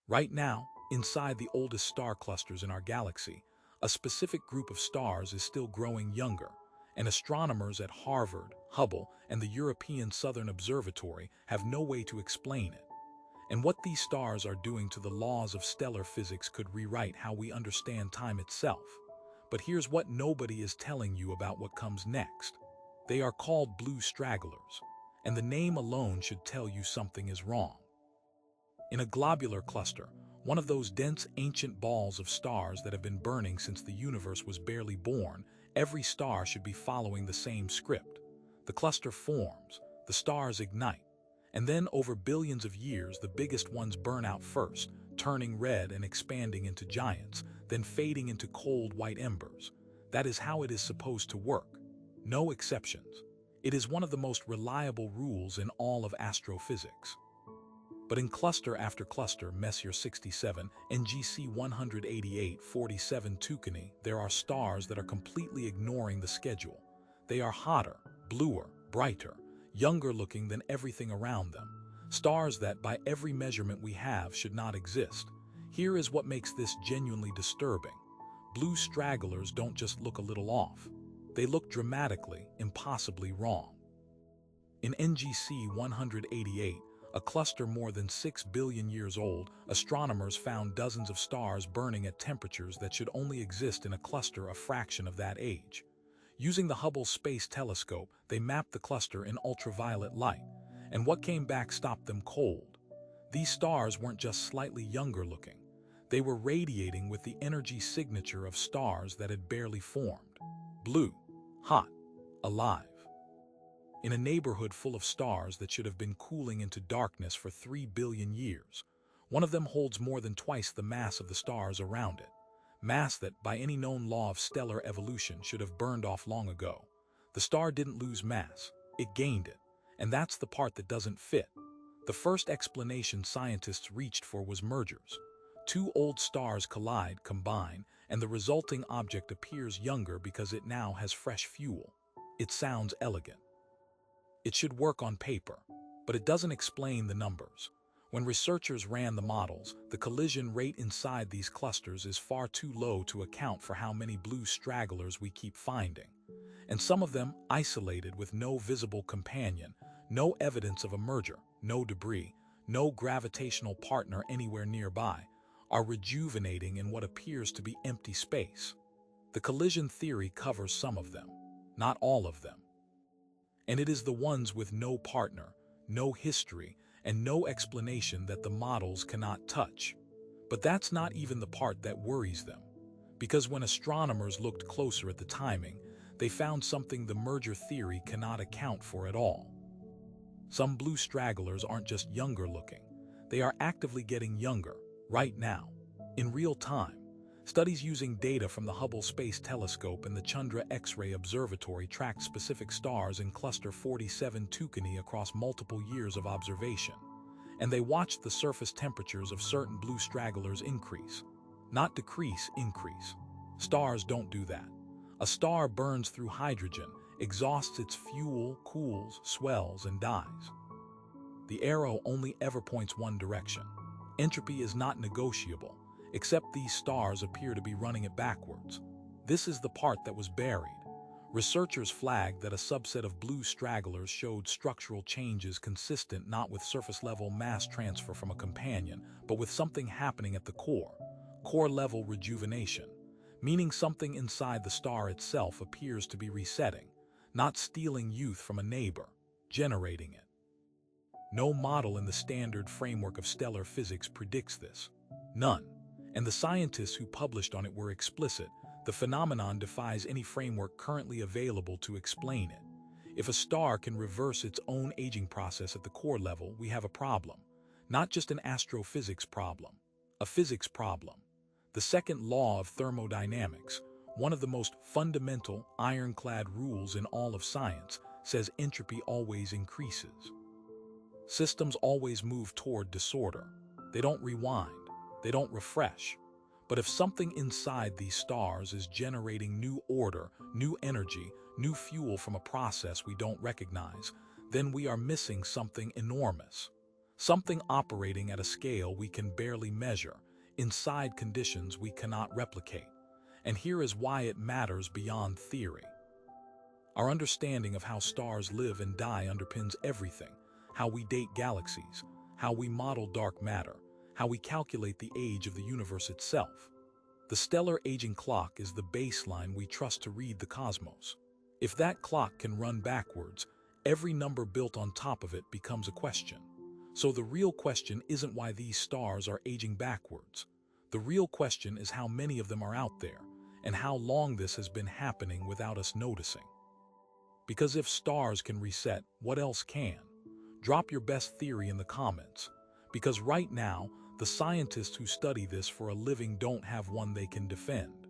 Right now, inside the oldest star clusters in our galaxy, a specific group of stars is still growing younger, and astronomers at Harvard, Hubble, and the European Southern Observatory have no way to explain it. And what these stars are doing to the laws of stellar physics could rewrite how we understand time itself. But here's what nobody is telling you about what comes next. They are called Blue Stragglers, and the name alone should tell you something is wrong. In a globular cluster, one of those dense ancient balls of stars that have been burning since the universe was barely born, every star should be following the same script. The cluster forms, the stars ignite, and then over billions of years the biggest ones burn out first, turning red and expanding into giants, then fading into cold white embers. That is how it is supposed to work. No exceptions. It is one of the most reliable rules in all of astrophysics. But in cluster after cluster, Messier 67, NGC 188, 47 Tucani, there are stars that are completely ignoring the schedule. They are hotter, bluer, brighter, younger looking than everything around them. Stars that, by every measurement we have, should not exist. Here is what makes this genuinely disturbing. Blue stragglers don't just look a little off. They look dramatically, impossibly wrong. In NGC 188, a cluster more than 6 billion years old, astronomers found dozens of stars burning at temperatures that should only exist in a cluster a fraction of that age. Using the Hubble Space Telescope, they mapped the cluster in ultraviolet light, and what came back stopped them cold. These stars weren't just slightly younger looking. They were radiating with the energy signature of stars that had barely formed. Blue, hot, alive. In a neighborhood full of stars that should have been cooling into darkness for 3 billion years, one of them holds more than twice the mass of the stars around it. Mass that, by any known law of stellar evolution, should have burned off long ago. The star didn't lose mass, it gained it. And that's the part that doesn't fit. The first explanation scientists reached for was mergers. Two old stars collide, combine, and the resulting object appears younger because it now has fresh fuel. It sounds elegant. It should work on paper, but it doesn't explain the numbers. When researchers ran the models, the collision rate inside these clusters is far too low to account for how many blue stragglers we keep finding. And some of them, isolated with no visible companion, no evidence of a merger, no debris, no gravitational partner anywhere nearby, are rejuvenating in what appears to be empty space. The collision theory covers some of them, not all of them. And it is the ones with no partner, no history, and no explanation that the models cannot touch. But that's not even the part that worries them. Because when astronomers looked closer at the timing, they found something the merger theory cannot account for at all. Some blue stragglers aren't just younger looking. They are actively getting younger, right now, in real time. Studies using data from the Hubble Space Telescope and the Chandra X-ray Observatory tracked specific stars in cluster 47 Tucani across multiple years of observation. And they watched the surface temperatures of certain blue stragglers increase. Not decrease, increase. Stars don't do that. A star burns through hydrogen, exhausts its fuel, cools, swells, and dies. The arrow only ever points one direction. Entropy is not negotiable, except these stars appear to be running it backwards. This is the part that was buried. Researchers flagged that a subset of blue stragglers showed structural changes consistent not with surface-level mass transfer from a companion, but with something happening at the core-level rejuvenation, meaning something inside the star itself appears to be resetting, not stealing youth from a neighbor, generating it. No model in the standard framework of stellar physics predicts this. None. And the scientists who published on it were explicit. The phenomenon defies any framework currently available to explain it. If a star can reverse its own aging process at the core level, we have a problem. Not just an astrophysics problem, a physics problem. The second law of thermodynamics, one of the most fundamental, ironclad rules in all of science, says entropy always increases. Systems always move toward disorder. They don't rewind. They don't refresh. But if something inside these stars is generating new order, new energy, new fuel from a process we don't recognize, then we are missing something enormous. something operating at a scale we can barely measure, inside conditions we cannot replicate. And here is why it matters beyond theory. Our understanding of how stars live and die underpins everything: how we date galaxies, how we model dark matter, how we calculate the age of the universe itself. The stellar aging clock is the baseline we trust to read the cosmos. If that clock can run backwards, every number built on top of it becomes a question. So the real question isn't why these stars are aging backwards. The real question is how many of them are out there, and how long this has been happening without us noticing. Because if stars can reset, what else can? Drop your best theory in the comments. Because right now, the scientists who study this for a living don't have one they can defend.